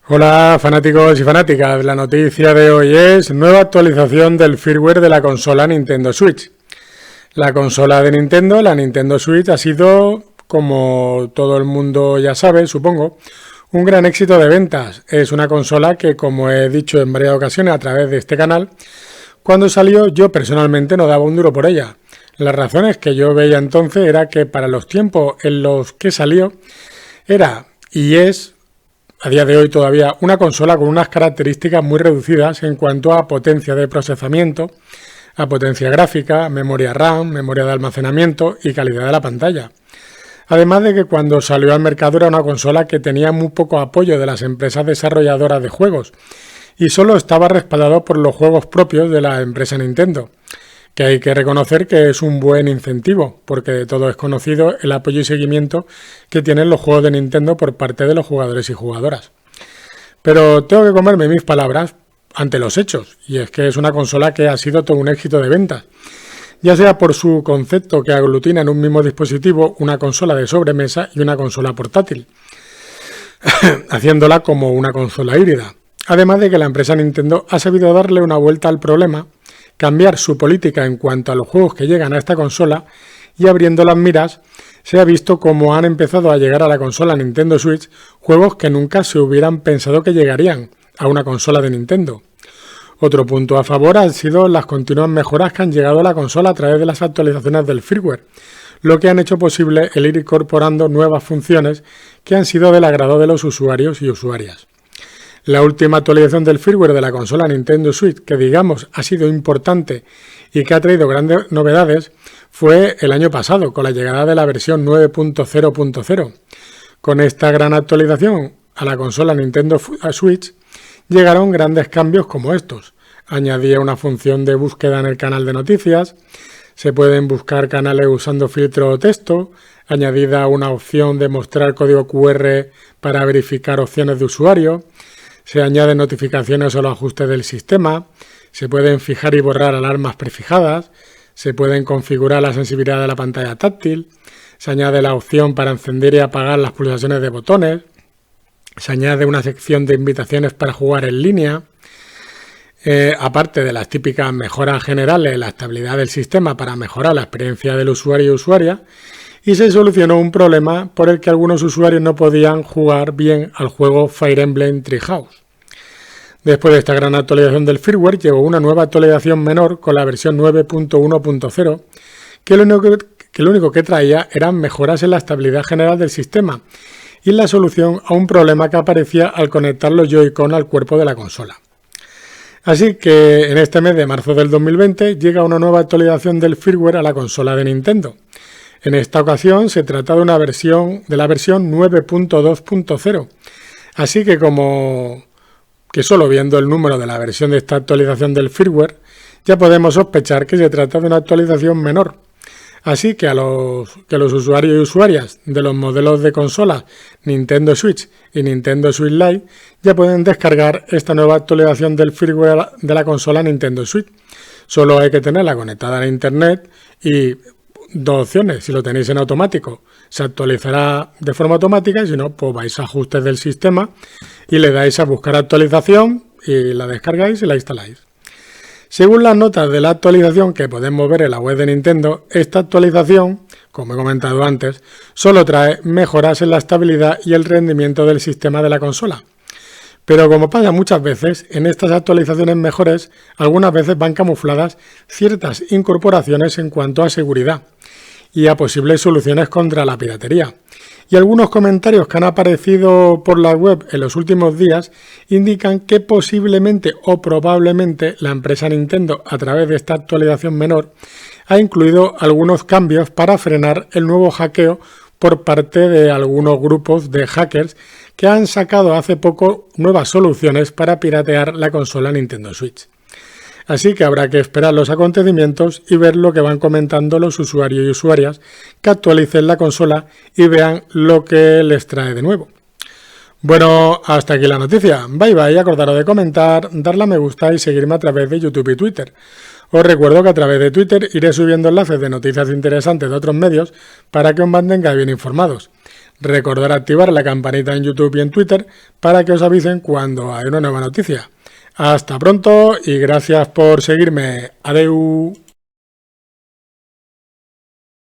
Hola fanáticos y fanáticas, la noticia de hoy es nueva actualización del firmware de la consola Nintendo Switch. La consola de Nintendo, la Nintendo Switch, ha sido, como todo el mundo ya sabe, supongo, un gran éxito de ventas. Es una consola que, como he dicho en varias ocasiones a través de este canal, cuando salió yo personalmente no daba un duro por ella. Las razones que yo veía entonces era que para los tiempos en los que salió era y es a día de hoy todavía una consola con unas características muy reducidas en cuanto a potencia de procesamiento, a potencia gráfica, memoria RAM, memoria de almacenamiento y calidad de la pantalla. Además de que cuando salió al mercado era una consola que tenía muy poco apoyo de las empresas desarrolladoras de juegos y solo estaba respaldado por los juegos propios de la empresa Nintendo, que hay que reconocer que es un buen incentivo, porque de todo es conocido el apoyo y seguimiento que tienen los juegos de Nintendo por parte de los jugadores y jugadoras. Pero tengo que comerme mis palabras ante los hechos, y es que es una consola que ha sido todo un éxito de ventas, ya sea por su concepto que aglutina en un mismo dispositivo una consola de sobremesa y una consola portátil, haciéndola como una consola híbrida. Además de que la empresa Nintendo ha sabido darle una vuelta al problema, cambiar su política en cuanto a los juegos que llegan a esta consola y abriendo las miras, se ha visto cómo han empezado a llegar a la consola Nintendo Switch juegos que nunca se hubieran pensado que llegarían a una consola de Nintendo. Otro punto a favor han sido las continuas mejoras que han llegado a la consola a través de las actualizaciones del firmware, lo que han hecho posible el ir incorporando nuevas funciones que han sido del agrado de los usuarios y usuarias. La última actualización del firmware de la consola Nintendo Switch, que digamos ha sido importante y que ha traído grandes novedades, fue el año pasado, con la llegada de la versión 9.0.0. Con esta gran actualización a la consola Nintendo Switch, llegaron grandes cambios como estos. Añadía una función de búsqueda en el canal de noticias, se pueden buscar canales usando filtro o texto, añadida una opción de mostrar código QR para verificar opciones de usuario, se añaden notificaciones o los ajustes del sistema, se pueden fijar y borrar alarmas prefijadas, se pueden configurar la sensibilidad de la pantalla táctil, se añade la opción para encender y apagar las pulsaciones de botones, se añade una sección de invitaciones para jugar en línea, aparte de las típicas mejoras generales en la estabilidad del sistema para mejorar la experiencia del usuario y usuaria, y se solucionó un problema por el que algunos usuarios no podían jugar bien al juego Fire Emblem Three Houses. Después de esta gran actualización del firmware, llegó una nueva actualización menor con la versión 9.1.0, que lo único que traía eran mejoras en la estabilidad general del sistema y la solución a un problema que aparecía al conectar los Joy-Con al cuerpo de la consola. Así que en este mes de marzo del 2020 llega una nueva actualización del firmware a la consola de Nintendo. En esta ocasión se trata de la versión 9.2.0, así que solo viendo el número de la versión de esta actualización del firmware, ya podemos sospechar que se trata de una actualización menor. Así que los usuarios y usuarias de los modelos de consolas Nintendo Switch y Nintendo Switch Lite ya pueden descargar esta nueva actualización del firmware de la consola Nintendo Switch. Solo hay que tenerla conectada a Internet y dos opciones: si lo tenéis en automático se actualizará de forma automática, y si no, pues vais a ajustes del sistema y le dais a buscar actualización y la descargáis y la instaláis. Según las notas de la actualización que podemos ver en la web de Nintendo, esta actualización, como he comentado antes, solo trae mejoras en la estabilidad y el rendimiento del sistema de la consola. Pero como pasa muchas veces, en estas actualizaciones mejores, algunas veces van camufladas ciertas incorporaciones en cuanto a seguridad y a posibles soluciones contra la piratería. Y algunos comentarios que han aparecido por la web en los últimos días indican que posiblemente o probablemente la empresa Nintendo, a través de esta actualización menor, ha incluido algunos cambios para frenar el nuevo hackeo por parte de algunos grupos de hackers que han sacado hace poco nuevas soluciones para piratear la consola Nintendo Switch. Así que habrá que esperar los acontecimientos y ver lo que van comentando los usuarios y usuarias que actualicen la consola y vean lo que les trae de nuevo. Bueno, hasta aquí la noticia. Bye bye, acordaros de comentar, darle a me gusta y seguirme a través de YouTube y Twitter. Os recuerdo que a través de Twitter iré subiendo enlaces de noticias interesantes de otros medios para que os mantengáis bien informados. Recordar activar la campanita en YouTube y en Twitter para que os avisen cuando hay una nueva noticia. Hasta pronto y gracias por seguirme. Adeu.